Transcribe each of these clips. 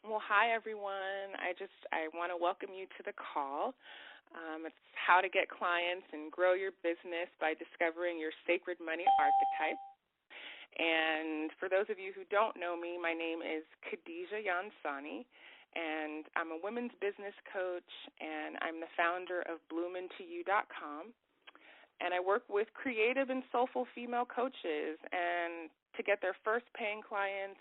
Well, hi everyone. I want to welcome you to the call. It's how to get clients and grow your business by discovering your sacred money archetype. And for those of you who don't know me, my name is Kadidja Yansané, and I'm a women's business coach, and I'm the founder of bloomintoyou.com. And I work with creative and soulful female coaches and to get their first paying clients,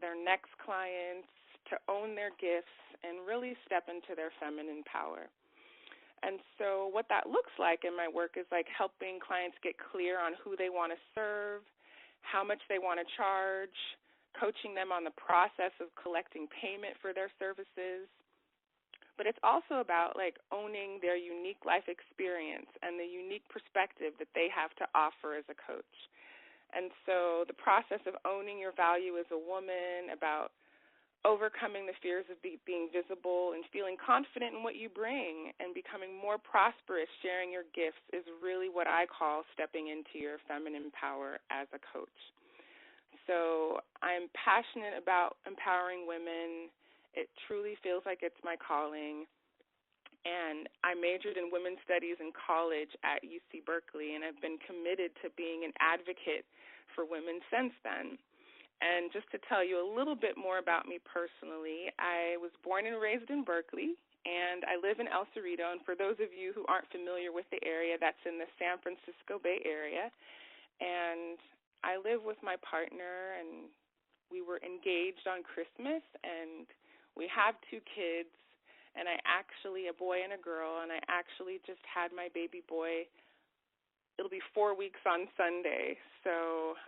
their next clients, to own their gifts and really step into their feminine power. And so what that looks like in my work is like helping clients get clear on who they want to serve, how much they want to charge, coaching them on the process of collecting payment for their services. But it's also about like owning their unique life experience and the unique perspective that they have to offer as a coach. And so the process of owning your value as a woman, about overcoming the fears of being visible and feeling confident in what you bring and becoming more prosperous, sharing your gifts, is really what I call stepping into your feminine power as a coach. So I'm passionate about empowering women. It truly feels like it's my calling. And I majored in women's studies in college at UC Berkeley, and I've been committed to being an advocate for women since then. And just to tell you a little bit more about me personally, I was born and raised in Berkeley, and I live in El Cerrito. And for those of you who aren't familiar with the area, that's in the San Francisco Bay Area. And I live with my partner, and we were engaged on Christmas, and we have 2 kids, and a boy and a girl, and I actually just had my baby boy. It'll be 4 weeks on Sunday. So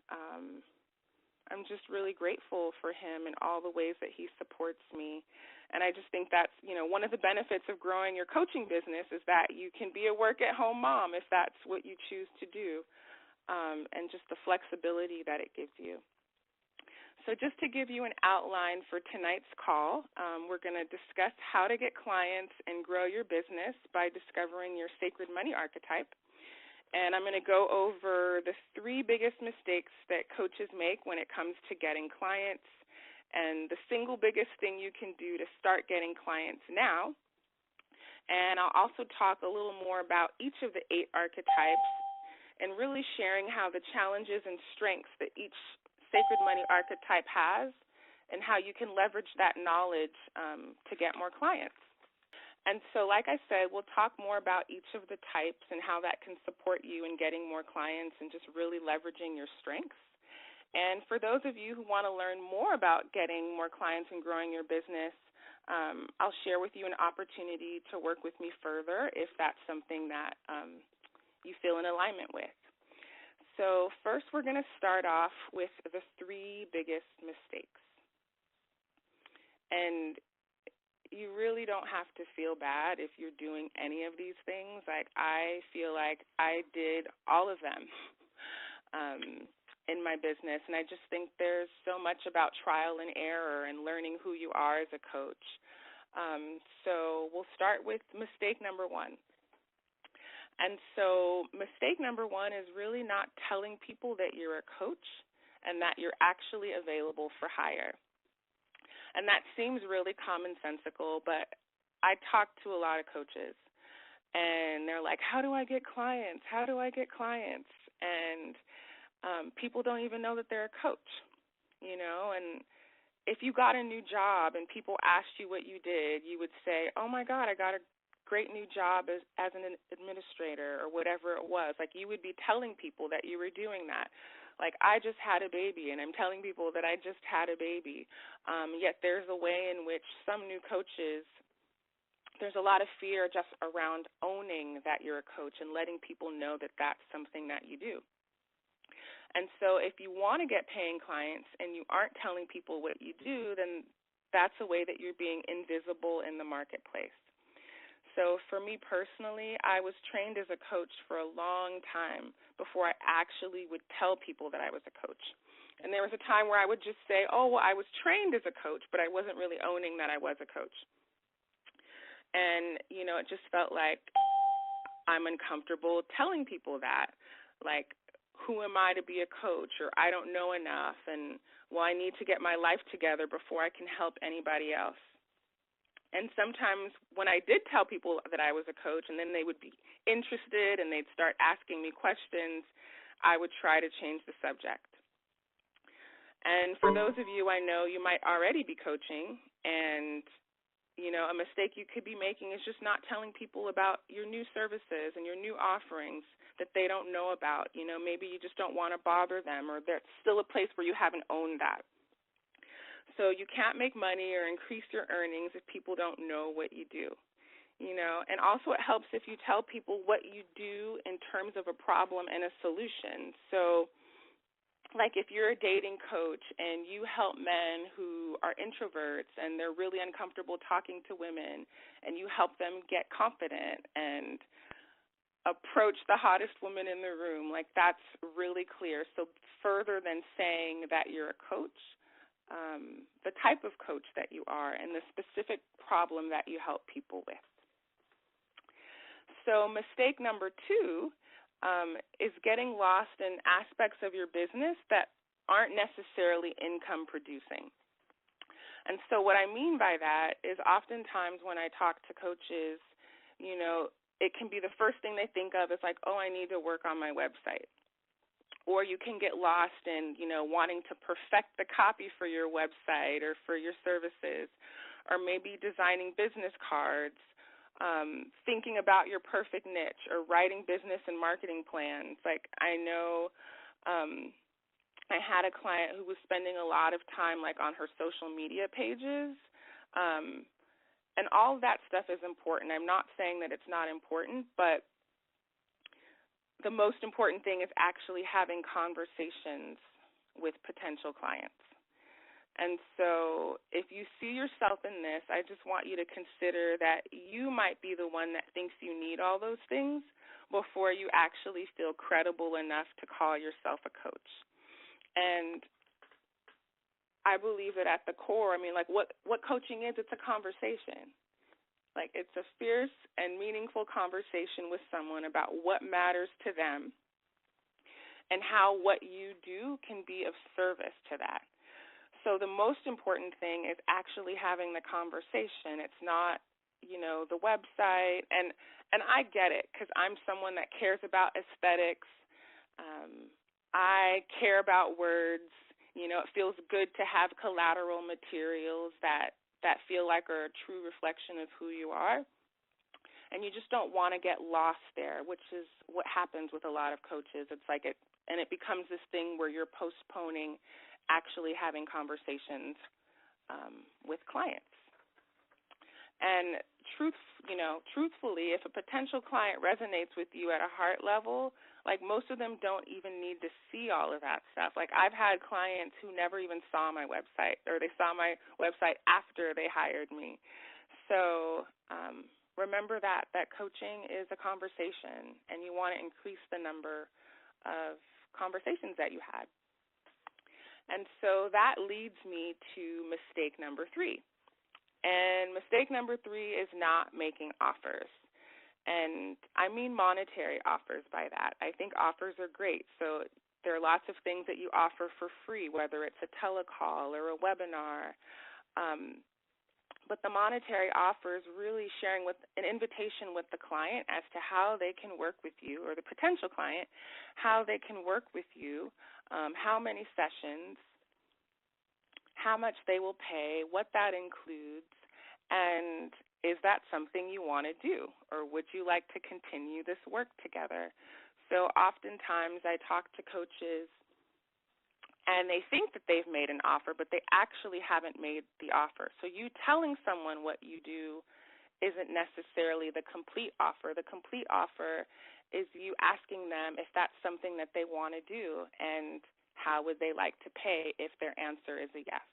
I'm just really grateful for him and all the ways that he supports me. And I just think that's, one of the benefits of growing your coaching business is that you can be a work-at-home mom if that's what you choose to do, and just the flexibility that it gives you. So just to give you an outline for tonight's call, we're going to discuss how to get clients and grow your business by discovering your sacred money archetype. And I'm going to go over the 3 biggest mistakes that coaches make when it comes to getting clients and the single biggest thing you can do to start getting clients now. And I'll also talk a little more about each of the 8 archetypes and really sharing how the challenges and strengths that each sacred money archetype has and how you can leverage that knowledge to get more clients. And so, like I said, we'll talk more about each of the types and how that can support you in getting more clients and just really leveraging your strengths. And for those of you who want to learn more about getting more clients and growing your business, I'll share with you an opportunity to work with me further if that's something that you feel in alignment with. So first, we're going to start off with the 3 biggest mistakes. And you really don't have to feel bad if you're doing any of these things. Like, I feel like I did all of them in my business, and I just think there's so much about trial and error and learning who you are as a coach. So we'll start with mistake number 1. And so mistake number 1 is really not telling people that you're a coach and that you're actually available for hire. And that seems really commonsensical, but I talk to a lot of coaches, and they're like, how do I get clients? How do I get clients? And people don't even know that they're a coach, and if you got a new job and people asked you what you did, you would say, oh, my God, I got a great new job as an administrator or whatever it was. Like, you would be telling people that you were doing that. Like, I just had a baby, and I'm telling people that I just had a baby. Yet there's a way in which some new coaches, there's a lot of fear just around owning that you're a coach and letting people know that that's something that you do. And so if you want to get paying clients and you aren't telling people what you do, then that's a way that you're being invisible in the marketplace. So for me personally, I was trained as a coach for a long time before I actually would tell people that I was a coach. And there was a time where I would just say, oh, well, I was trained as a coach, but I wasn't really owning that I was a coach. And, it just felt like I'm uncomfortable telling people that. Like, who am I to be a coach? Or I don't know enough. And well, I need to get my life together before I can help anybody else. And sometimes when I did tell people that I was a coach and then they would be interested and they'd start asking me questions, I would try to change the subject. And for those of you I know, you might already be coaching, and a mistake you could be making is just not telling people about your new services and your new offerings that they don't know about. Maybe you just don't want to bother them, or there's still a place where you haven't owned that. So you can't make money or increase your earnings if people don't know what you do. And also it helps if you tell people what you do in terms of a problem and a solution. So like if you're a dating coach and you help men who are introverts and they're really uncomfortable talking to women, and you help them get confident and approach the hottest woman in the room, like that's really clear. So further than saying that you're a coach, the type of coach that you are and the specific problem that you help people with. So mistake number 2 is getting lost in aspects of your business that aren't necessarily income producing. And so what I mean by that is oftentimes when I talk to coaches, it can be the first thing they think of is like, oh, I need to work on my website. Or you can get lost in, wanting to perfect the copy for your website or for your services, or maybe designing business cards, thinking about your perfect niche, or writing business and marketing plans. Like I know I had a client who was spending a lot of time like on her social media pages, and all of that stuff is important. I'm not saying that it's not important, but the most important thing is actually having conversations with potential clients. And so if you see yourself in this, I just want you to consider that you might be the one that thinks you need all those things before you actually feel credible enough to call yourself a coach. And I believe that at the core, what coaching is, it's a conversation. Like it's a fierce and meaningful conversation with someone about what matters to them and how what you do can be of service to that. So the most important thing is actually having the conversation. It's not, the website. And I get it because I'm someone that cares about aesthetics. I care about words. It feels good to have collateral materials that feel like are a true reflection of who you are. And you just don't want to get lost there, which is what happens with a lot of coaches. It's like it becomes this thing where you're postponing actually having conversations with clients. And truthfully, if a potential client resonates with you at a heart level, like most of them don't even need to see all of that stuff. Like I've had clients who never even saw my website, or they saw my website after they hired me. So remember that coaching is a conversation, and you want to increase the number of conversations that you had. And so that leads me to mistake number 3. And mistake number 3 is not making offers. And I mean monetary offers by that. I think offers are great. So there are lots of things that you offer for free, whether it's a telecall or a webinar. But the monetary offer is really sharing with an invitation with the client as to how they can work with you, or the potential client, how they can work with you, how many sessions, how much they will pay, what that includes, and is that something you want to do, or would you like to continue this work together? So oftentimes I talk to coaches and they think that they've made an offer, but they actually haven't made the offer. So you telling someone what you do isn't necessarily the complete offer. The complete offer is you asking them if that's something that they want to do and how would they like to pay if their answer is a yes.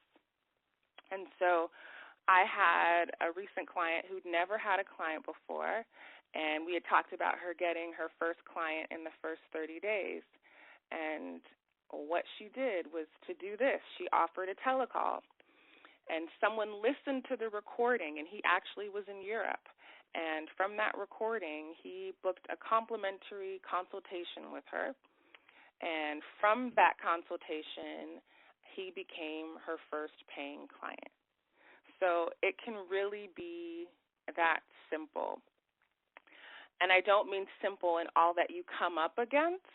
And so I had a recent client who'd never had a client before, and we had talked about her getting her first client in the first 30 days. And what she did was to do this. She offered a telecall, and someone listened to the recording, and he actually was in Europe. And from that recording, he booked a complimentary consultation with her. And from that consultation, he became her first paying client. So it can really be that simple. And I don't mean simple in all that you come up against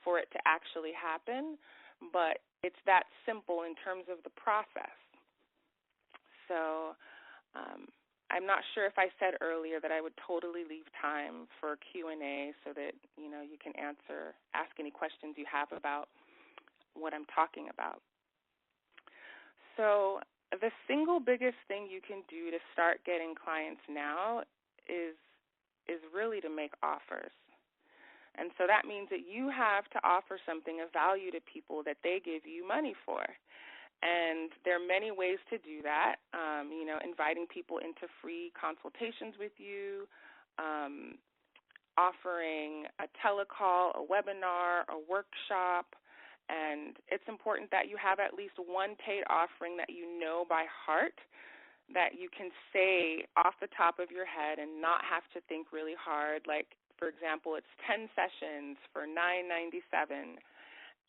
for it to actually happen, but it's that simple in terms of the process. So I'm not sure if I said earlier that I would totally leave time for Q&A so that, you can ask any questions you have about what I'm talking about. So the single biggest thing you can do to start getting clients now is really to make offers. And so that means that you have to offer something of value to people that they give you money for. And there are many ways to do that, inviting people into free consultations with you, offering a telecall, a webinar, a workshop. And it's important that you have at least one paid offering that you know by heart, that you can say off the top of your head and not have to think really hard. Like, for example, it's 10 sessions for $9.97,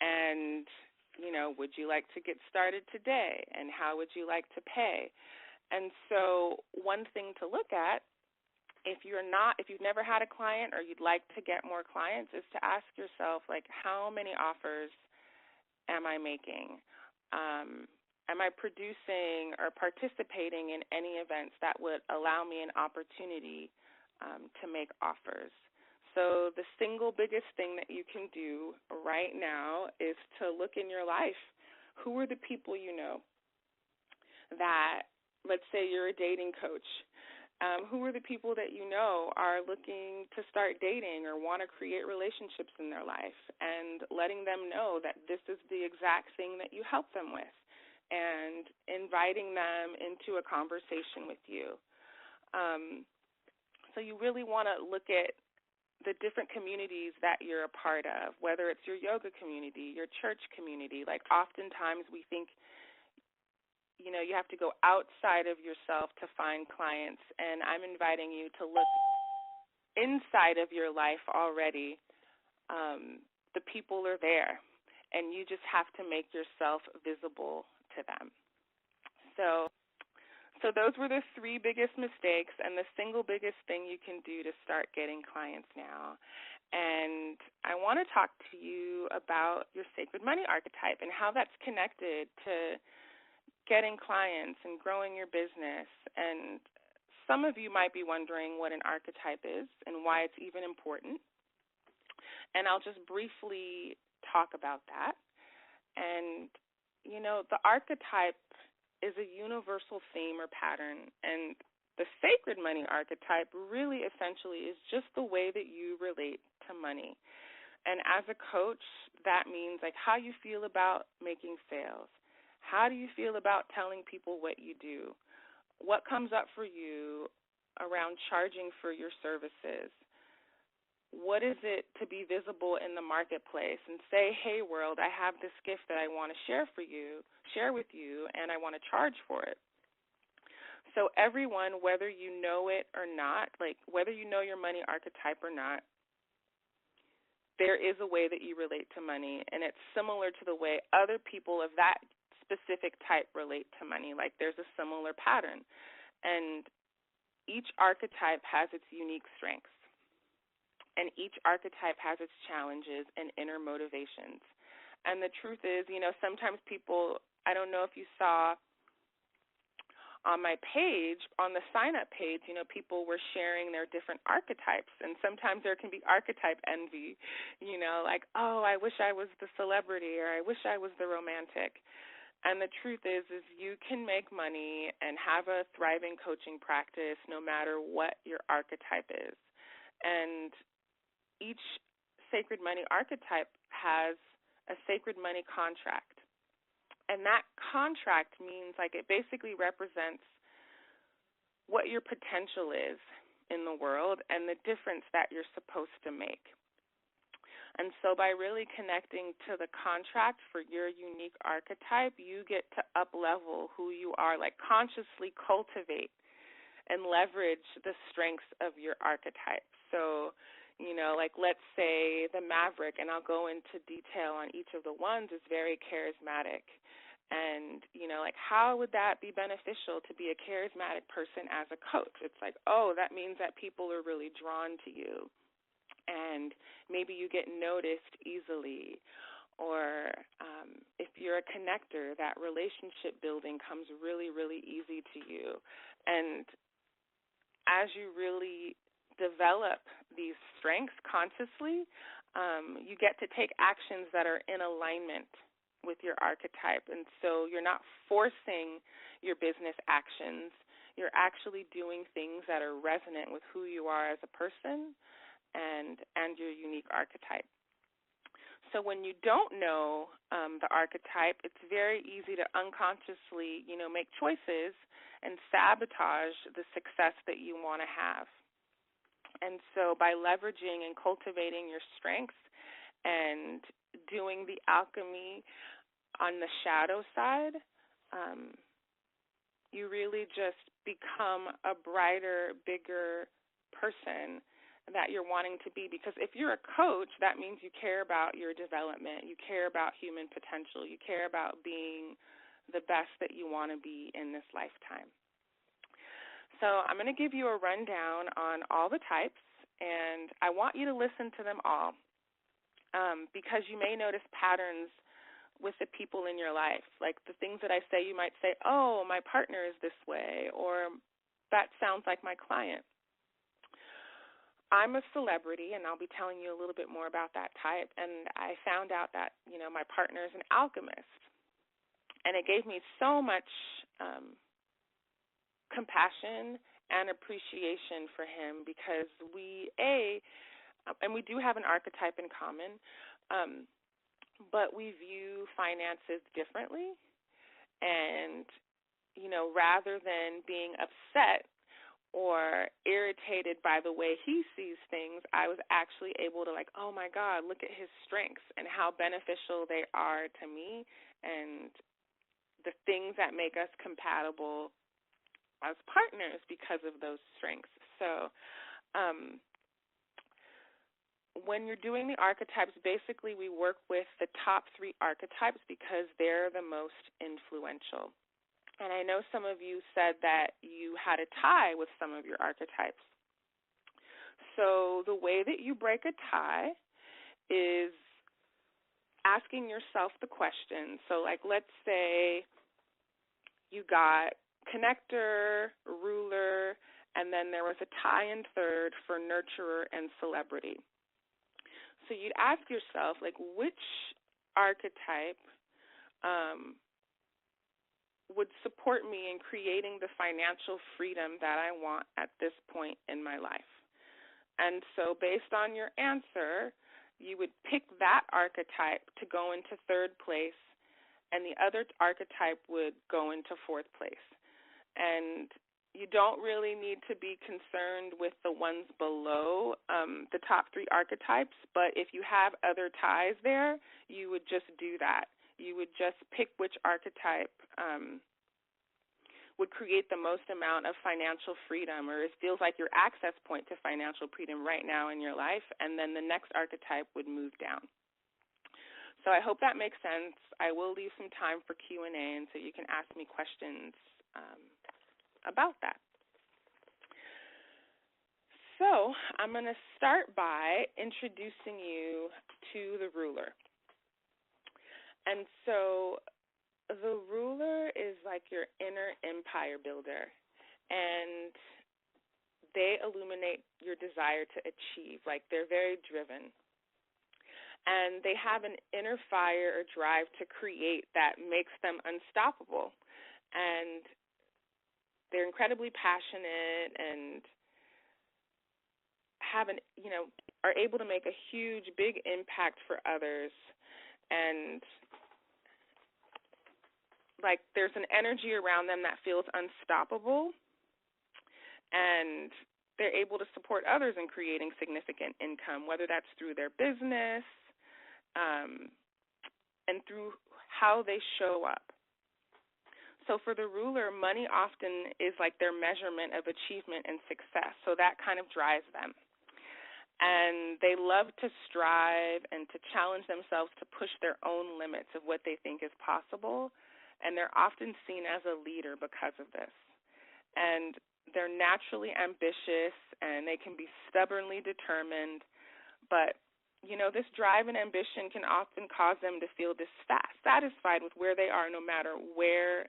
and would you like to get started today, and how would you like to pay? And so one thing to look at, if you've never had a client or you'd like to get more clients, is to ask yourself, like, how many offers am I making? Am I producing or participating in any events that would allow me an opportunity to make offers? So the single biggest thing that you can do right now is to look in your life. Who are the people you know that, let's say you're a dating coach, who are the people that you know are looking to start dating or want to create relationships in their life, and letting them know that this is the exact thing that you help them with, and inviting them into a conversation with you. So you really want to look at the different communities that you're a part of, whether it's your yoga community, your church community. Like, oftentimes we think, you have to go outside of yourself to find clients, and I'm inviting you to look inside of your life already. The people are there, and you just have to make yourself visible to them. So those were the three biggest mistakes and the single biggest thing you can do to start getting clients now. And I want to talk to you about your sacred money archetype and how that's connected to getting clients and growing your business. And some of you might be wondering what an archetype is and why it's even important. And I'll just briefly talk about that. And, the archetype is a universal theme or pattern, and the sacred money archetype really essentially is just the way that you relate to money. And as a coach, that means like how you feel about making sales. How do you feel about telling people what you do? What comes up for you around charging for your services? What is it to be visible in the marketplace and say, hey, world, I have this gift that I want to share with you, and I want to charge for it. So everyone, whether you know it or not, like whether you know your money archetype or not, there is a way that you relate to money, and it's similar to the way other people of that specific type relate to money. Like, there's a similar pattern. And each archetype has its unique strengths. And each archetype has its challenges and inner motivations. And the truth is, sometimes people, I don't know if you saw on my page, on the sign-up page, people were sharing their different archetypes. And sometimes there can be archetype envy, like, oh, I wish I was the celebrity, or I wish I was the romantic. And the truth is you can make money and have a thriving coaching practice no matter what your archetype is. And each sacred money archetype has a sacred money contract. And that contract means, like, it basically represents what your potential is in the world and the difference that you're supposed to make. And so by really connecting to the contract for your unique archetype, you get to up-level who you are, like consciously cultivate and leverage the strengths of your archetype. So, like, let's say the Maverick, and I'll go into detail on each of the ones, is very charismatic. And, like, how would that be beneficial to be a charismatic person as a coach? It's like, oh, that means that people are really drawn to you, and maybe you get noticed easily. Or if you're a connector, that relationship building comes really, really easy to you. And as you really develop these strengths consciously, you get to take actions that are in alignment with your archetype. And so you're not forcing your business actions. You're actually doing things that are resonant with who you are as a person and your unique archetype. So when you don't know the archetype, it's very easy to unconsciously, make choices and sabotage the success that you want to have. And so by leveraging and cultivating your strengths and doing the alchemy on the shadow side, you really just become a brighter, bigger person that you're wanting to be. Because if you're a coach, that means you care about your development, you care about human potential, you care about being the best that you want to be in this lifetime. So I'm going to give you a rundown on all the types, and I want you to listen to them all because you may notice patterns with the people in your life. Like the things that I say, you might say, oh, my partner is this way, or that sounds like my client. I'm a celebrity, and I'll be telling you a little bit more about that type, and I found out that, my partner is an alchemist, and it gave me so much compassion and appreciation for him because we do have an archetype in common, but we view finances differently, and, rather than being upset or irritated by the way he sees things, I was actually able to oh my God, look at his strengths and how beneficial they are to me and the things that make us compatible as partners because of those strengths. So when you're doing the archetypes, basically we work with the top 3 archetypes because they're the most influential. And I know some of you said that you had a tie with some of your archetypes. So the way that you break a tie is asking yourself the question. So let's say you got connector, ruler, and then there was a tie in third for nurturer and celebrity. So you'd ask yourself, which archetype would support me in creating the financial freedom that I want at this point in my life. And so based on your answer, you would pick that archetype to go into third place, and the other archetype would go into fourth place. And you don't really need to be concerned with the ones below the top 3 archetypes, but if you have other ties there, you would just do that. You would just pick which archetype would create the most amount of financial freedom, or it feels like your access point to financial freedom right now in your life, and then the next archetype would move down. So I hope that makes sense. I will leave some time for Q&A, and so you can ask me questions about that. So I'm going to start by introducing you to the ruler. And so the ruler is like your inner empire builder, and they illuminate your desire to achieve. They're very driven. And they have an inner fire or drive to create that makes them unstoppable. And they're incredibly passionate and are able to make a huge, big impact for others. And there's an energy around them that feels unstoppable, and they're able to support others in creating significant income, whether that's through their business and through how they show up. So for the ruler, money often is their measurement of achievement and success, so that kind of drives them. And they love to strive and to challenge themselves to push their own limits of what they think is possible. and they're often seen as a leader because of this. And they're naturally ambitious, and they can be stubbornly determined, but this drive and ambition can often cause them to feel dissatisfied with where they are, no matter where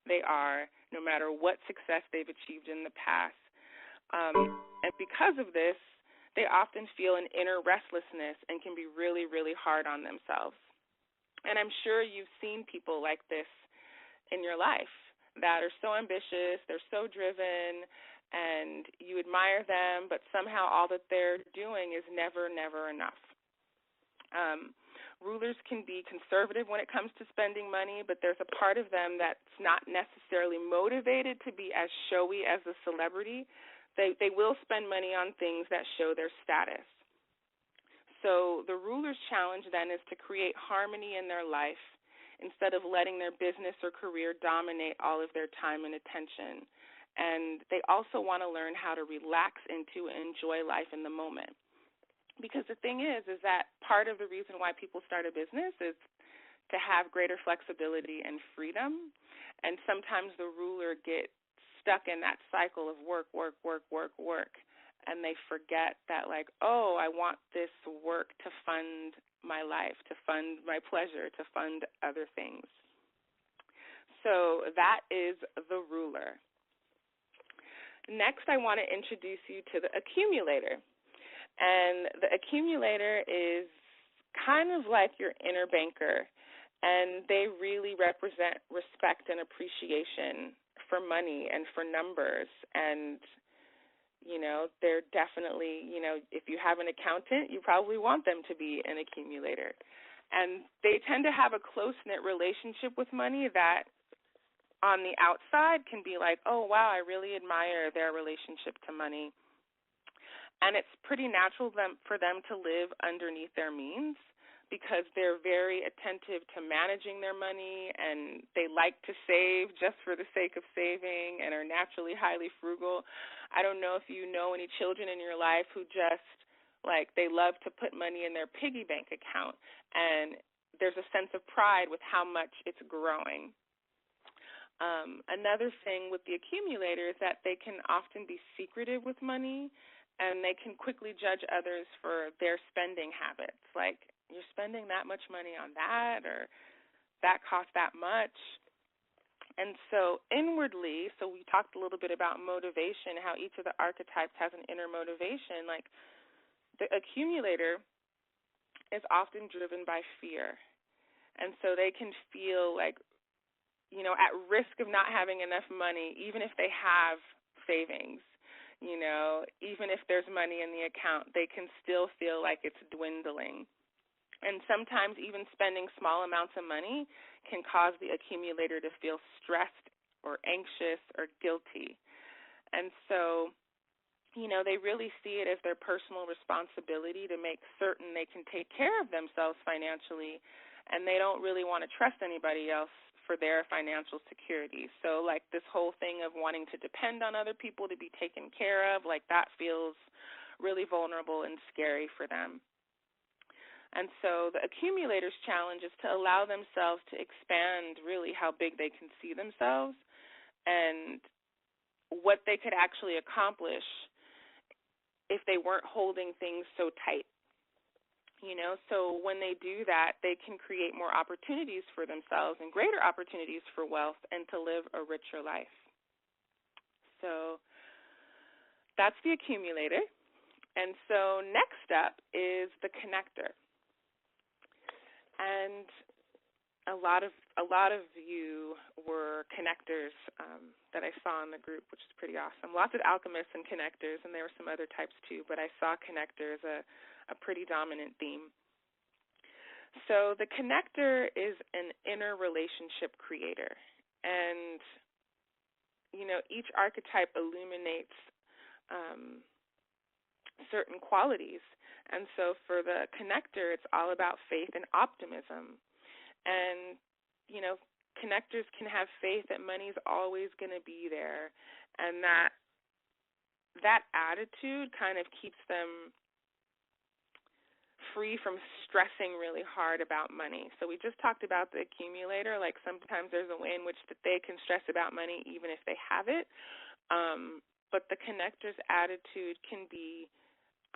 they are, no matter what success they've achieved in the past. And because of this, they often feel an inner restlessness and can be really, really hard on themselves. And I'm sure you've seen people like this in your life that are so ambitious, they're so driven, and you admire them, but somehow all that they're doing is never, never enough. Rulers can be conservative when it comes to spending money, but there's a part of them that's not necessarily motivated to be as showy as a celebrity. They will spend money on things that show their status. So the ruler's challenge then is to create harmony in their life instead of letting their business or career dominate all of their time and attention. And they also want to learn how to relax into and enjoy life in the moment. Because the thing is that part of the reason why people start a business is to have greater flexibility and freedom. And sometimes the ruler gets stuck in that cycle of work, and they forget that, like, oh, I want this work to fund my life, to fund my pleasure, to fund other things. So that is the ruler. Next, I want to introduce you to the accumulator. And the accumulator is kind of like your inner banker, and they really represent respect and appreciation for money and for numbers. And, they're definitely, if you have an accountant, you probably want them to be an accumulator. And they tend to have a close-knit relationship with money that on the outside can be like, oh, wow, I really admire their relationship to money. And it's pretty natural for them to live underneath their means because they're very attentive to managing their money, and they like to save just for the sake of saving and are naturally highly frugal. I don't know if you know any children in your life who just, they love to put money in their piggy bank account, and there's a sense of pride with how much it's growing. Another thing with the accumulator is that they can often be secretive with money, and they can quickly judge others for their spending habits, like, you're spending that much money on that, or that cost that much. And so inwardly, so we talked a little bit about motivation, how each of the archetypes has an inner motivation. Like, the accumulator is often driven by fear. And so they can feel like, at risk of not having enough money, even if they have savings. Even if there's money in the account, they can still feel like it's dwindling. And sometimes even spending small amounts of money can cause the accumulator to feel stressed or anxious or guilty. And so, they really see it as their personal responsibility to make certain they can take care of themselves financially, and they don't really want to trust anybody else for their financial security. So, this whole thing of wanting to depend on other people to be taken care of, that feels really vulnerable and scary for them. And so the accumulator's challenge is to allow themselves to expand really how big they can see themselves and what they could actually accomplish if they weren't holding things so tight. So when they do that, they can create more opportunities for themselves and greater opportunities for wealth and to live a richer life. So that's the accumulator. And so next up is the connector. And a lot of you were connectors that I saw in the group, which is pretty awesome. Lots of alchemists and connectors, and there were some other types too, but I saw connectors a pretty dominant theme. So the connector is an inner relationship creator, and each archetype illuminates certain qualities. And so for the connector, it's all about faith and optimism. And, connectors can have faith that money's always going to be there, and that attitude kind of keeps them free from stressing really hard about money. So we just talked about the accumulator, like sometimes there's a way in which that they can stress about money even if they have it. But the connector's attitude can be,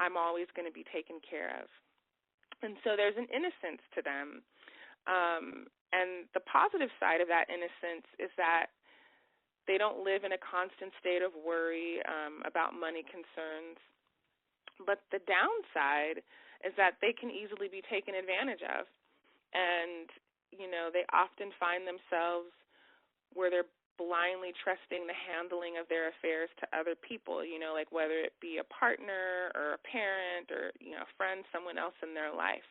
I'm always going to be taken care of. And so there's an innocence to them. And the positive side of that innocence is that they don't live in a constant state of worry about money concerns. But the downside is that they can easily be taken advantage of. And, they often find themselves where they're blindly trusting the handling of their affairs to other people, like whether it be a partner or a parent or, a friend, someone else in their life.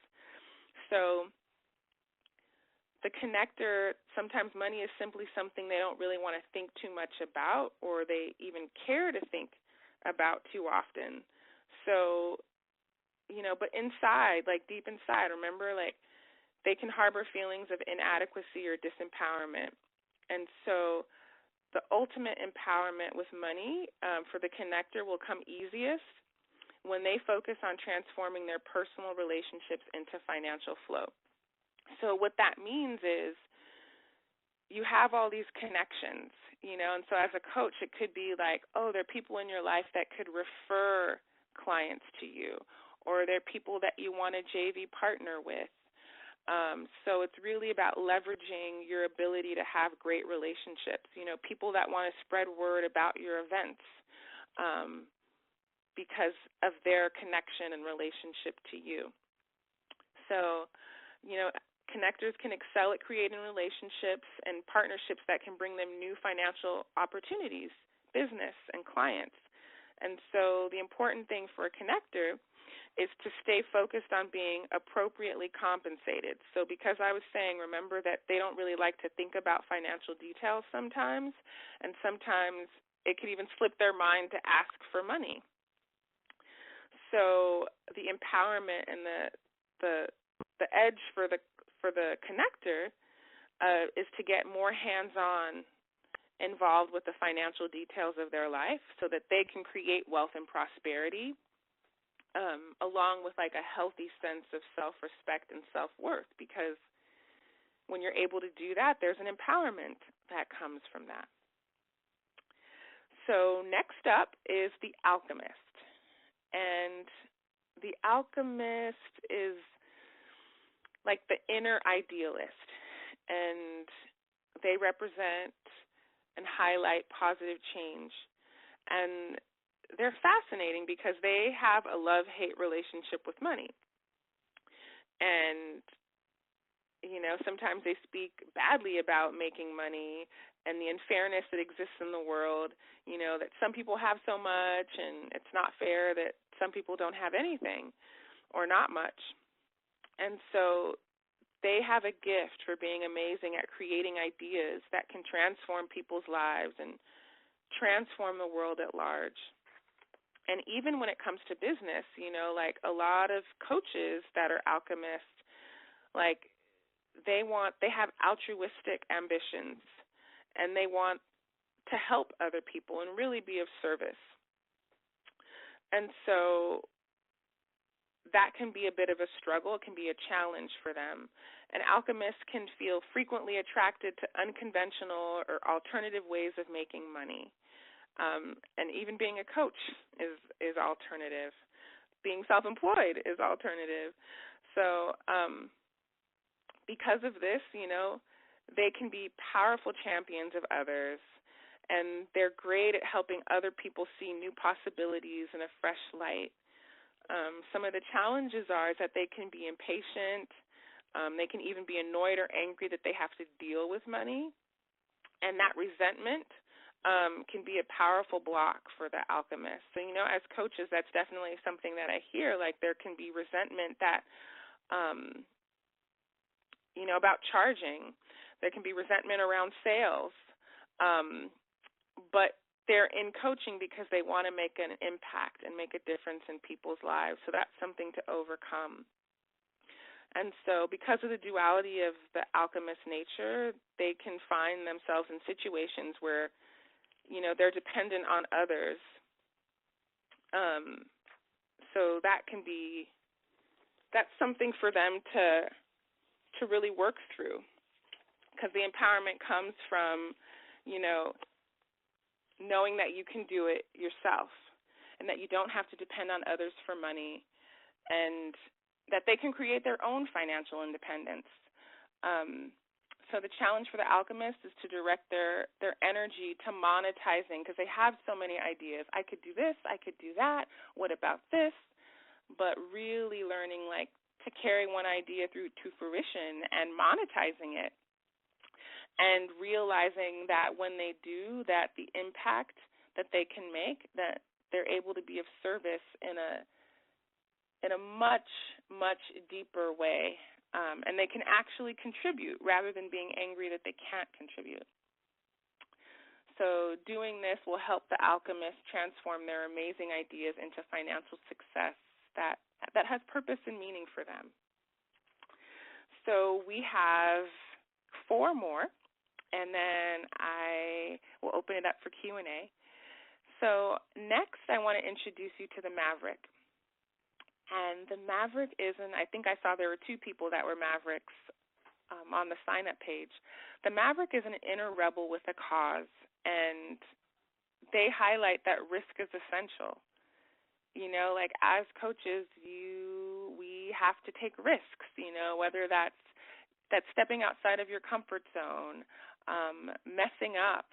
So the connector, sometimes money is simply something they don't really want to think too much about or they even care to think about too often. So, but inside, like deep inside, remember, like they can harbor feelings of inadequacy or disempowerment. And so the ultimate empowerment with money for the connector will come easiest when they focus on transforming their personal relationships into financial flow. So what that means is you have all these connections, and so as a coach, it could be like, oh, there are people in your life that could refer clients to you, or there are people that you want to JV partner with. So it's really about leveraging your ability to have great relationships, people that want to spread word about your events because of their connection and relationship to you. So, connectors can excel at creating relationships and partnerships that can bring them new financial opportunities, business, and clients. And so the important thing for a connector is to stay focused on being appropriately compensated. So because I was saying, remember that they don't really like to think about financial details sometimes, and sometimes it could even slip their mind to ask for money. So the empowerment and the edge for the connector is to get more hands-on involved with the financial details of their life so that they can create wealth and prosperity along with like a healthy sense of self-respect and self-worth, because when you're able to do that, there's an empowerment that comes from that. So next up is the alchemist. And the alchemist is like the inner idealist, and they represent and highlight positive change. And they're fascinating because they have a love-hate relationship with money. And, sometimes they speak badly about making money and the unfairness that exists in the world, that some people have so much and it's not fair that some people don't have anything or not much. And so they have a gift for being amazing at creating ideas that can transform people's lives and transform the world at large. And even when it comes to business, like a lot of coaches that are alchemists, like they have altruistic ambitions and they want to help other people and really be of service. And so that can be a bit of a struggle. It can be a challenge for them. And alchemists can feel frequently attracted to unconventional or alternative ways of making money. And even being a coach is alternative. Being self-employed is alternative. So because of this, they can be powerful champions of others, and they're great at helping other people see new possibilities in a fresh light. Some of the challenges are is that they can be impatient. They can even be annoyed or angry that they have to deal with money. And that resentment can be a powerful block for the alchemist. So, as coaches, that's definitely something that I hear. Like there can be resentment that, about charging. There can be resentment around sales. But they're in coaching because they want to make an impact and make a difference in people's lives. So that's something to overcome. And so because of the duality of the alchemist nature, they can find themselves in situations where, they're dependent on others. So that can be that's something for them to really work through, because the empowerment comes from, knowing that you can do it yourself and that you don't have to depend on others for money, and that they can create their own financial independence. So the challenge for the alchemist is to direct their energy to monetizing, because they have so many ideas. I could do this, I could do that, what about this? But really learning to carry one idea through to fruition and monetizing it, and realizing that when they do that, the impact that they can make, that they're able to be of service in a much, much deeper way. And they can actually contribute rather than being angry that they can't contribute. So doing this will help the alchemist transform their amazing ideas into financial success that has purpose and meaning for them. So we have 4 more, and then I will open it up for Q&A. So next I want to introduce you to the Maverick. And the Maverick I think I saw there were 2 people that were Mavericks on the sign-up page. The Maverick is an inner rebel with a cause, and they highlight that risk is essential. As coaches, we have to take risks, whether that's stepping outside of your comfort zone, messing up,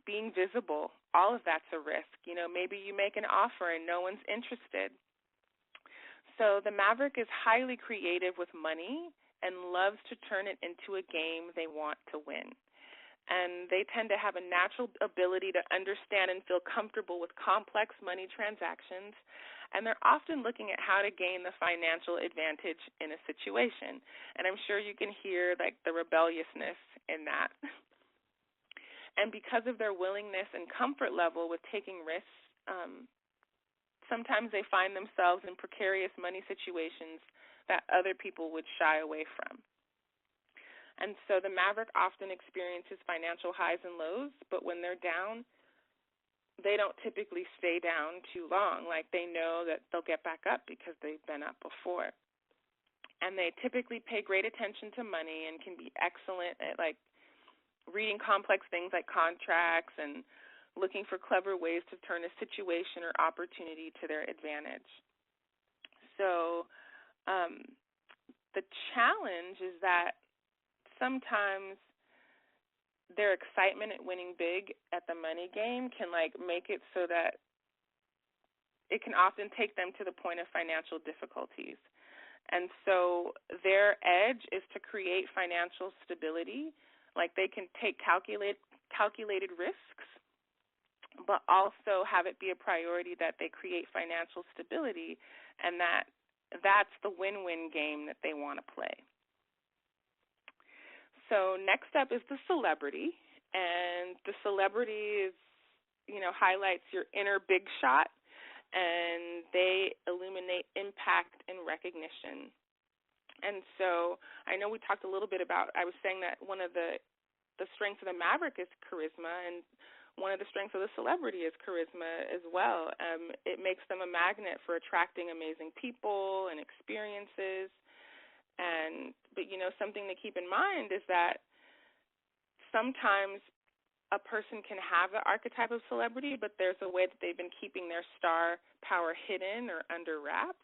being visible. All of that's a risk. Maybe you make an offer and no one's interested. So the Maverick is highly creative with money and loves to turn it into a game they want to win. And they tend to have a natural ability to understand and feel comfortable with complex money transactions, and they're often looking at how to gain the financial advantage in a situation. And I'm sure you can hear the rebelliousness in that. And because of their willingness and comfort level with taking risks, sometimes they find themselves in precarious money situations that other people would shy away from. And so the Maverick often experiences financial highs and lows, but when they're down, they don't typically stay down too long. They know that they'll get back up because they've been up before. And they typically pay great attention to money and can be excellent at reading complex things like contracts and looking for clever ways to turn a situation or opportunity to their advantage. So the challenge is that sometimes their excitement at winning big at the money game can make it so that it can often take them to the point of financial difficulties. And so their edge is to create financial stability. They can take calculated risks, but also have it be a priority that they create financial stability, and that's the win-win game that they want to play. So next up is the celebrity, and the celebrity is, highlights your inner big shot, and they illuminate impact and recognition. And so I know we talked a little bit about, I was saying that one of the strengths of the Maverick is charisma, and one of the strengths of the celebrity is charisma as well. It makes them a magnet for attracting amazing people and experiences. But something to keep in mind is that sometimes a person can have the archetype of celebrity, but there's a way that they've been keeping their star power hidden or under wraps.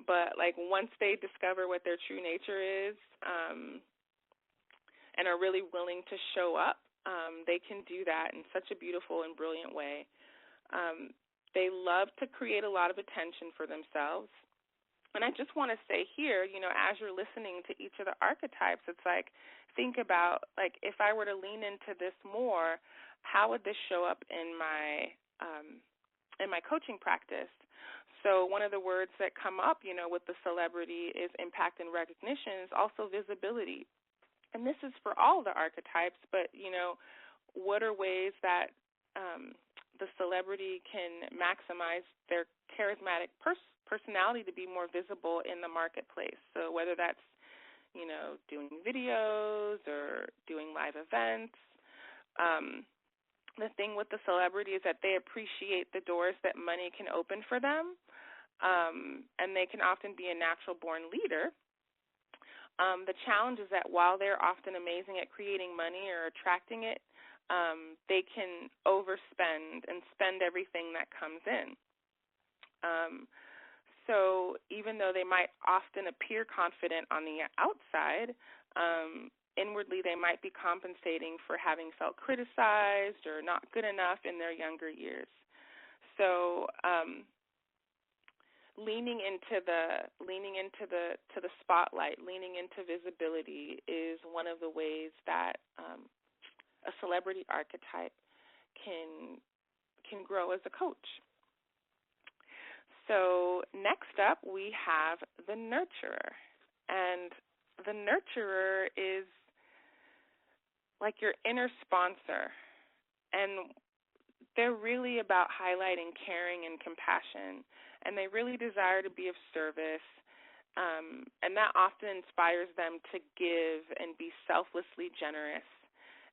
But once they discover what their true nature is, and are really willing to show up, they can do that in such a beautiful and brilliant way. They love to create a lot of attention for themselves. And I just want to say here, as you're listening to each of the archetypes, it's think about, if I were to lean into this more, how would this show up in my coaching practice? So one of the words that come up, with the celebrity is impact and recognition, is also visibility. And this is for all the archetypes, but, what are ways that the celebrity can maximize their charismatic personality to be more visible in the marketplace? So whether that's, doing videos or doing live events, the thing with the celebrity is that they appreciate the doors that money can open for them. and they can often be a natural-born leader. The challenge is that while they're often amazing at creating money or attracting it, they can overspend and spend everything that comes in. So even though they might often appear confident on the outside, inwardly they might be compensating for having felt criticized or not good enough in their younger years. So leaning into the spotlight, leaning into visibility is one of the ways that a celebrity archetype can grow as a coach. So next up we have the nurturer. And the nurturer is like your inner sponsor. And they're really about highlighting caring and compassion. And they really desire to be of service. And that often inspires them to give and be selflessly generous.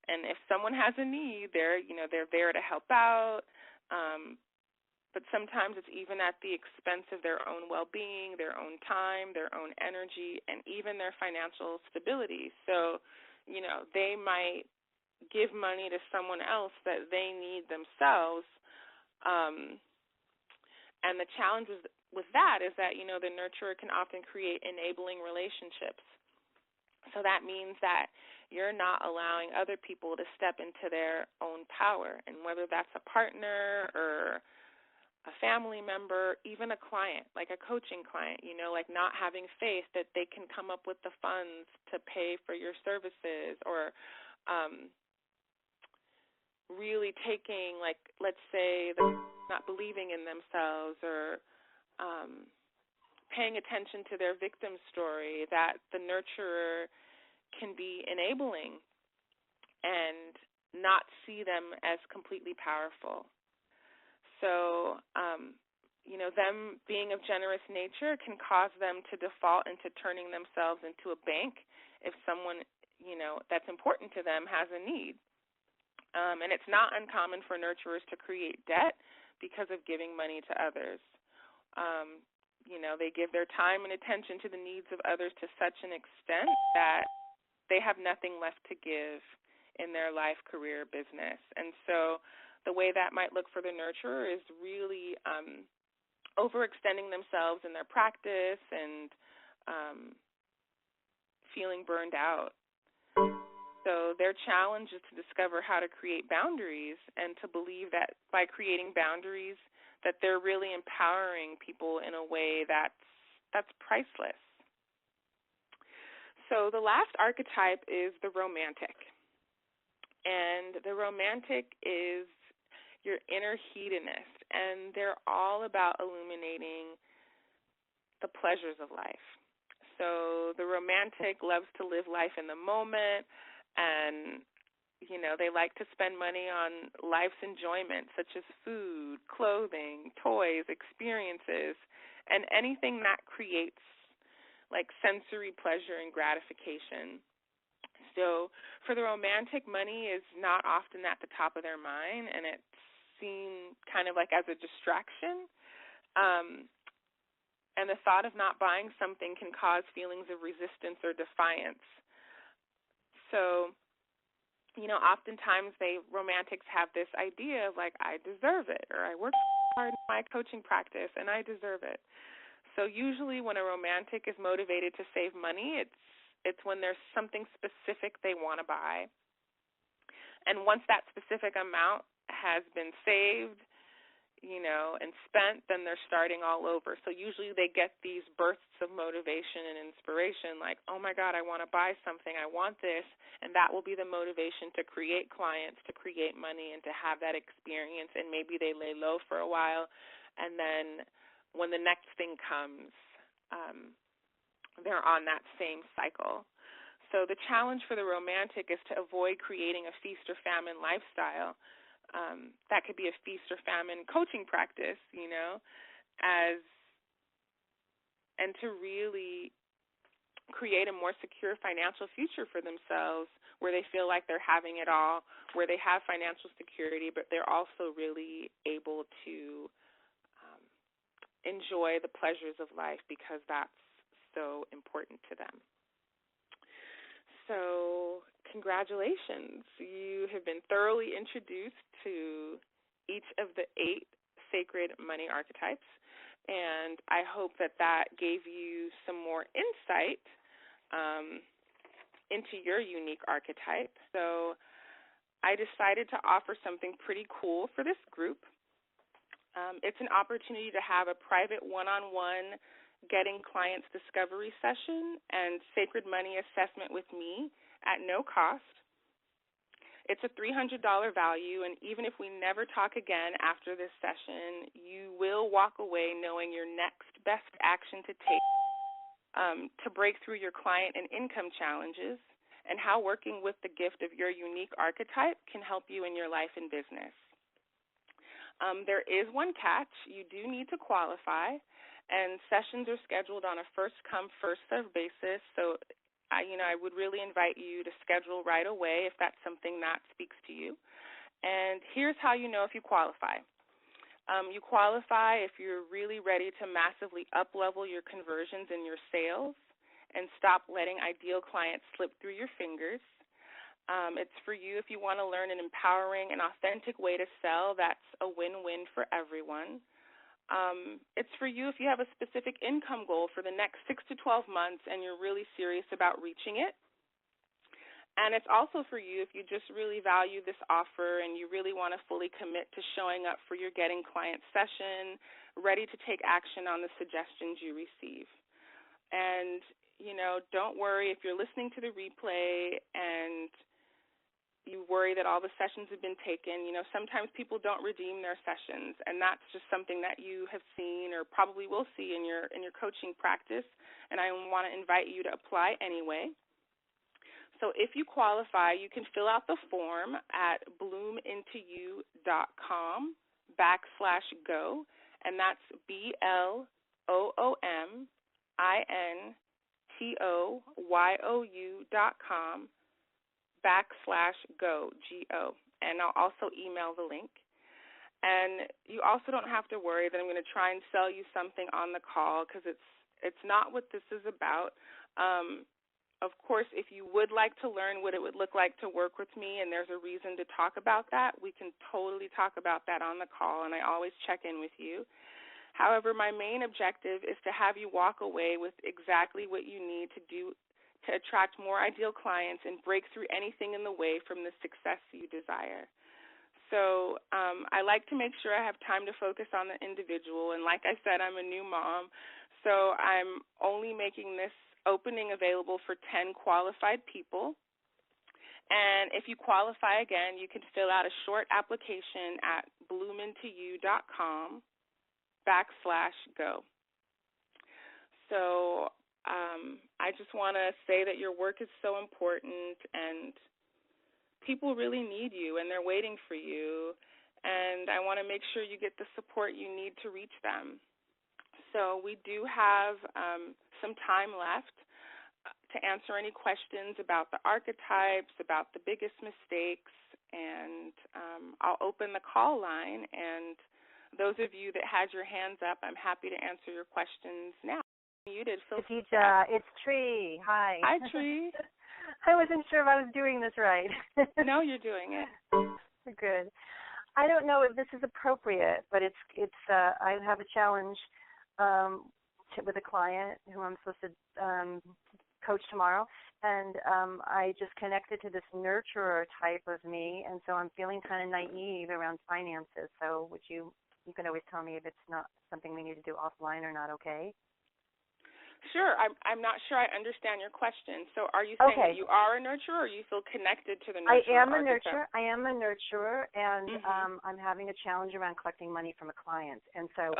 And if someone has a need, they're there to help out. But sometimes it's even at the expense of their own well-being, their own time, their own energy, and even their financial stability. So, they might give money to someone else that they need themselves. And the challenge with that is that, the nurturer can often create enabling relationships. So that means that you're not allowing other people to step into their own power. And whether that's a partner or a family member, even a client, like a coaching client, like not having faith that they can come up with the funds to pay for your services, or really taking, like, let's say, not believing in themselves, or paying attention to their victim story, that the nurturer can be enabling and not see them as completely powerful. So, them being of generous nature can cause them to default into turning themselves into a bank if someone, that's important to them has a need. And it's not uncommon for nurturers to create debt because of giving money to others. They give their time and attention to the needs of others to such an extent that they have nothing left to give in their life, career, business. And so the way that might look for the nurturer is really overextending themselves in their practice and feeling burned out. So their challenge is to discover how to create boundaries and to believe that by creating boundaries that they're really empowering people in a way that's priceless. So the last archetype is the romantic. And the romantic is your inner hedonist, and they're all about illuminating the pleasures of life. So the romantic loves to live life in the moment, and they like to spend money on life's enjoyment, such as food, clothing, toys, experiences, and anything that creates like sensory pleasure and gratification. So for the romantic, money is not often at the top of their mind, and it's seen kind of like as a distraction. And the thought of not buying something can cause feelings of resistance or defiance. So, oftentimes romantics have this idea of like, I deserve it, or I work hard in my coaching practice and I deserve it. So usually when a romantic is motivated to save money, it's when there's something specific they want to buy. And once that specific amount has been saved, and spent, then they're starting all over. So usually they get these bursts of motivation and inspiration, like, oh my God, I want to buy something, I want this, and that will be the motivation to create clients, to create money, and to have that experience. And maybe they lay low for a while, and then when the next thing comes, they're on that same cycle. So the challenge for the romantic is to avoid creating a feast or famine lifestyle. That could be a feast or famine coaching practice, and to really create a more secure financial future for themselves, where they feel like they're having it all, where they have financial security, but they're also really able to enjoy the pleasures of life because that's so important to them. So congratulations. You have been thoroughly introduced to each of the 8 sacred money archetypes, and I hope that gave you some more insight into your unique archetype. So I decided to offer something pretty cool for this group. It's an opportunity to have a private one-on-one Getting Clients Discovery session and Sacred Money assessment with me at no cost. It's a $300 value, and even if we never talk again after this session, you will walk away knowing your next best action to take to break through your client and income challenges, and how working with the gift of your unique archetype can help you in your life and business. There is one catch. You do need to qualify, and sessions are scheduled on a first-come, first-served basis. So, I would really invite you to schedule right away if that's something that speaks to you. And here's how you know if you qualify. You qualify if you're really ready to massively up-level your conversions and your sales and stop letting ideal clients slip through your fingers. It's for you if you want to learn an empowering and authentic way to sell that's a win-win for everyone. It's for you if you have a specific income goal for the next 6 to 12 months and you're really serious about reaching it. And it's also for you if you just really value this offer and you really want to fully commit to showing up for your Getting Clients session, ready to take action on the suggestions you receive. And, don't worry if you're listening to the replay and you worry that all the sessions have been taken. Sometimes people don't redeem their sessions, and that's just something that you have seen or probably will see in your coaching practice, and I want to invite you to apply anyway. So if you qualify, you can fill out the form at bloomintoyou.com/go, and that's BLOOMINTOYOU.com/go, G-O, and I'll also email the link. And you also don't have to worry that I'm going to try and sell you something on the call because it's not what this is about. Of course, if you would like to learn what it would look like to work with me and there's a reason to talk about that, we can totally talk about that on the call, and I always check in with you. However, my main objective is to have you walk away with exactly what you need to do to attract more ideal clients and break through anything in the way from the success you desire. So I like to make sure I have time to focus on the individual, and like I said, I'm a new mom, so I'm only making this opening available for 10 qualified people. And if you qualify again, you can fill out a short application at bloomintoyou.com/go. So I just want to say that your work is so important, and people really need you, and they're waiting for you, and I want to make sure you get the support you need to reach them. So we do have some time left to answer any questions about the archetypes, about the biggest mistakes, and I'll open the call line, and those of you that had your hands up, I'm happy to answer your questions now. Muted. Kadidja, it's Tree. Hi. Hi, Tree. I wasn't sure if I was doing this right. No, you're doing it. Good. I don't know if this is appropriate, but it's. I have a challenge with a client who I'm supposed to coach tomorrow, and I just connected to this nurturer type of me, and so I'm feeling kind of naive around finances. So would you can always tell me if it's not something we need to do offline or not, okay? Sure. I'm not sure I understand your question. So are you saying that you are a nurturer, or you feel connected to the nurturer? I am a nurturer. I am a nurturer, and I'm having a challenge around collecting money from a client. And so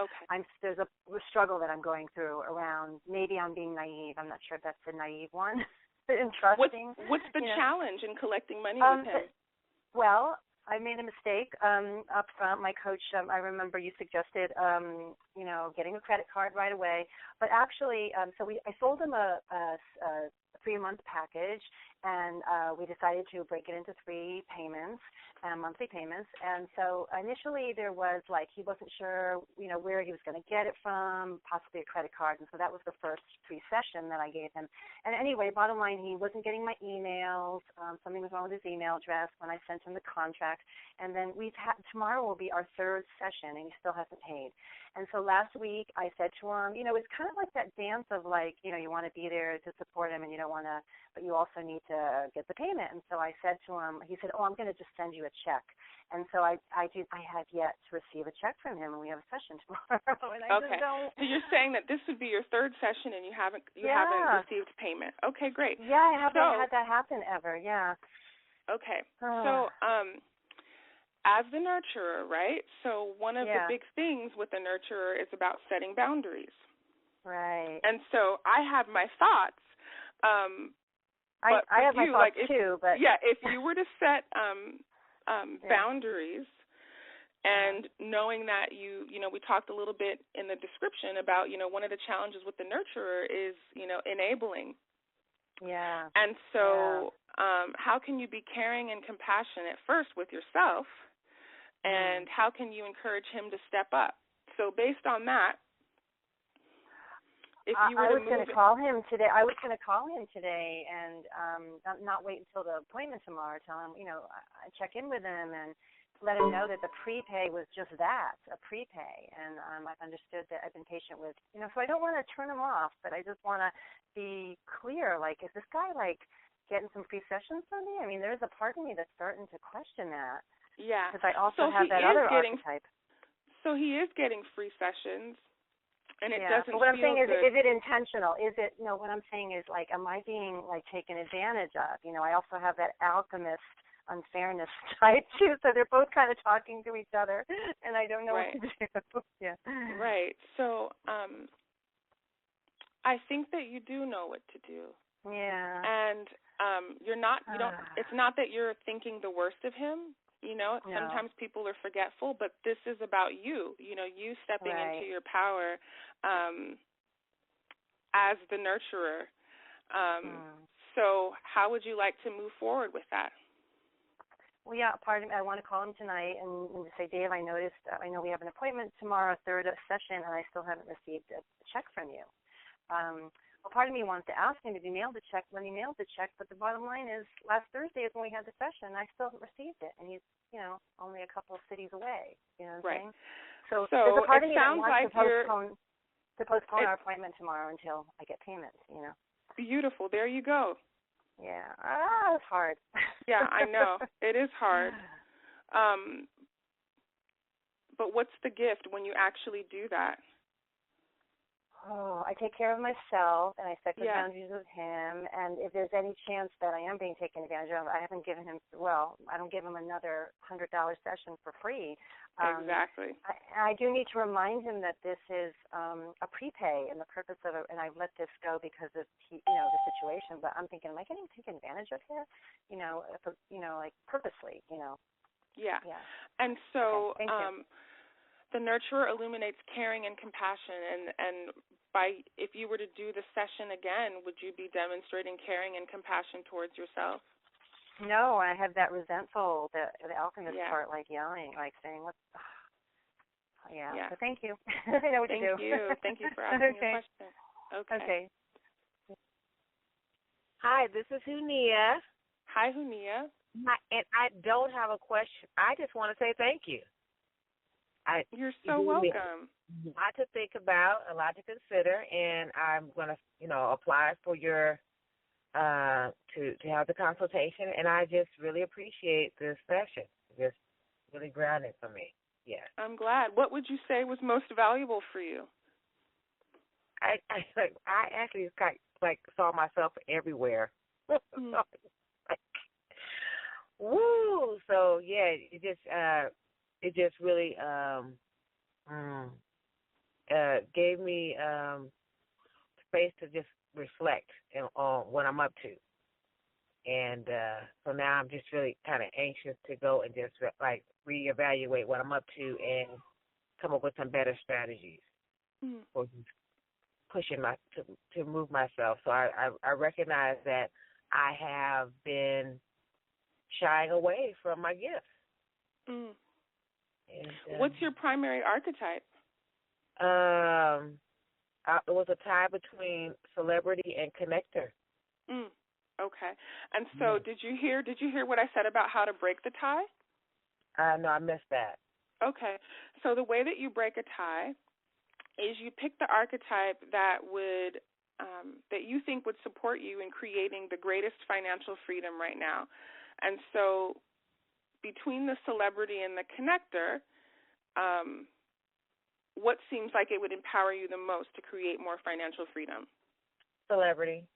there's a struggle that I'm going through around, maybe I'm being naive. I'm not sure if that's a naive one. In trusting. What's the challenge in collecting money with him? Well, I made a mistake up front. My coach, I remember you suggested, getting a credit card right away. But actually, I sold him a 3-month package, and we decided to break it into 3 payments, monthly payments. And so initially there was he wasn't sure, where he was going to get it from, possibly a credit card. And so that was the first free session that I gave him. And anyway, bottom line, he wasn't getting my emails. Something was wrong with his email address when I sent him the contract. And then tomorrow will be our 3rd session, and he still hasn't paid. And so last week I said to him, it's kind of like that dance of you want to be there to support him, and you don't want to, but you also need to get the payment. And so I said to him, he said, I'm going to just send you a check. And so I have yet to receive a check from him, and we have a session tomorrow. And I just don't. So you're saying that this would be your 3rd session, and you haven't received payment. Okay, great. Yeah, I haven't had that happen ever. Yeah. Okay. So as the nurturer, right? So one of the big things with the nurturer is about setting boundaries. Right. And so I have my thoughts. I have my thoughts too, but yeah, if you were to set boundaries, and knowing that we talked a little bit in the description about one of the challenges with the nurturer is enabling. Yeah. And so how can you be caring and compassionate first with yourself, and how can you encourage him to step up? So based on that, if you were I was going to call him today. And not wait until the appointment tomorrow. Tell him, check in with him and let him know that the prepay was just that, a prepay. And I've understood that I've been patient with, so I don't want to turn him off, but I just want to be clear, is this guy, getting some free sessions from me? I mean, there's a part of me that's starting to question that. Yeah. Because I also have that other archetype. So he is getting free sessions, and it doesn't but what I'm feel saying good. is it intentional? What I'm saying is, am I being, taken advantage of? I also have that alchemist unfairness type too, so they're both kind of talking to each other, and I don't know what to do. Yeah. Right. So I think that you do know what to do. Yeah. And it's not that you're thinking the worst of him. Sometimes people are forgetful, but this is about you. You stepping into your power as the nurturer. So how would you like to move forward with that? Well, yeah, pardon me. I want to call him tonight and say, Dave, I noticed, I know we have an appointment tomorrow, 3rd session, and I still haven't received a check from you. Well, part of me wants to ask him if he mailed the check when he mailed the check, but the bottom line is last Thursday is when we had the session, and I still haven't received it, and he's, only a couple of cities away. You know what I'm saying? So there's a part of me that wants to postpone our appointment tomorrow until I get payment, Beautiful. There you go. Yeah. It's hard. Yeah, I know. It is hard. But what's the gift when you actually do that? Oh, I take care of myself, and I set good boundaries with him. And if there's any chance that I am being taken advantage of, I haven't given him, I don't give him another $100 session for free. Exactly. I do need to remind him that this is a prepay, and the purpose of it, and I've let this go because of, the situation. But I'm thinking, am I getting taken advantage of here? Purposely, Yeah. Yeah. And so, Thank you. The nurturer illuminates caring and compassion, and if you were to do the session again, would you be demonstrating caring and compassion towards yourself? No, I have that resentful, the alchemist part, yelling, saying, "What?" Yeah. So thank you. I know what to do. Thank you. Thank you for asking your question. Okay. Hi, this is Hunia. Hi, Hunia. And I don't have a question. I just want to say thank you. You're so welcome. A lot to think about, a lot to consider, and I'm going to, apply for your to have the consultation. And I just really appreciate this session. Just really grounded for me. Yes. I'm glad. What would you say was most valuable for you? I actually saw myself everywhere. Woo! So yeah, it just really gave me space to just reflect on what I'm up to. And so now I'm just really kind of anxious to go and just reevaluate what I'm up to and come up with some better strategies. pushing to move myself. So I recognize that I have been shying away from my gifts. Mm. And, what's your primary archetype? It was a tie between celebrity and connector. Mm. Okay. And so did you hear what I said about how to break the tie? No, I missed that. Okay. So the way that you break a tie is you pick the archetype that would that you think would support you in creating the greatest financial freedom right now. And so between the celebrity and the connector, what seems like it would empower you the most to create more financial freedom? Celebrity.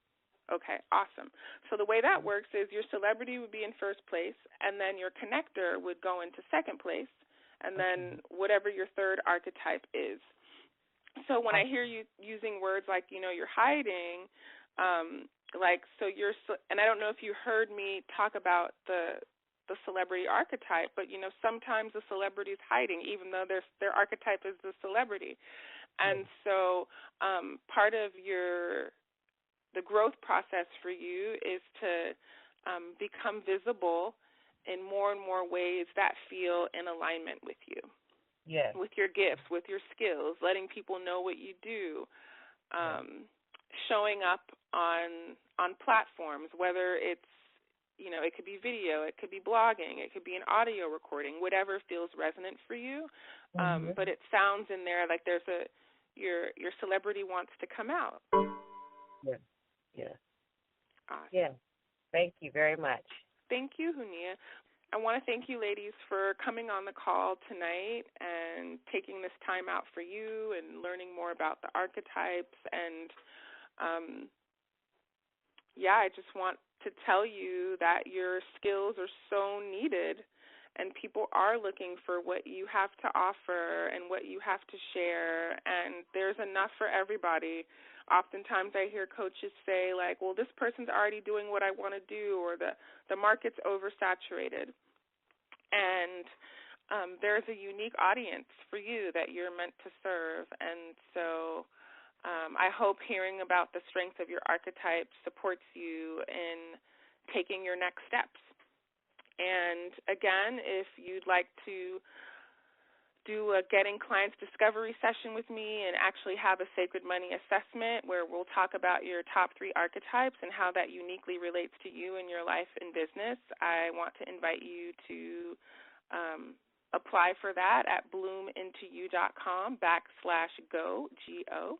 Okay, awesome. So the way that works is your celebrity would be in first place, and then your connector would go into second place, and then whatever your third archetype is. So when I hear you using words like, you're hiding, and I don't know if you heard me talk about the celebrity archetype, but, sometimes the celebrity is hiding, even though their archetype is the celebrity. And so part of the growth process for you is to become visible in more and more ways that feel in alignment with you. Yes. With your gifts, with your skills, letting people know what you do, showing up on platforms, whether it's, it could be video, it could be blogging, it could be an audio recording, whatever feels resonant for you. But it sounds in there like your celebrity wants to come out. Yeah. Yeah. Awesome. Yeah. Thank you very much. Thank you, Hunia. I want to thank you, ladies, for coming on the call tonight and taking this time out for you and learning more about the archetypes. And, I just want to tell you that your skills are so needed, and people are looking for what you have to offer and what you have to share, and there's enough for everybody. Oftentimes I hear coaches say, like, well, this person's already doing what I want to do, or the market's oversaturated. And there's a unique audience for you that you're meant to serve. And so I hope hearing about the strength of your archetype supports you in taking your next steps. And again, if you'd like to do a Getting Clients Discovery session with me and actually have a Sacred Money assessment where we'll talk about your top 3 archetypes and how that uniquely relates to you in your life and business, I want to invite you to apply for that at bloomintoyou.com/go, G-O.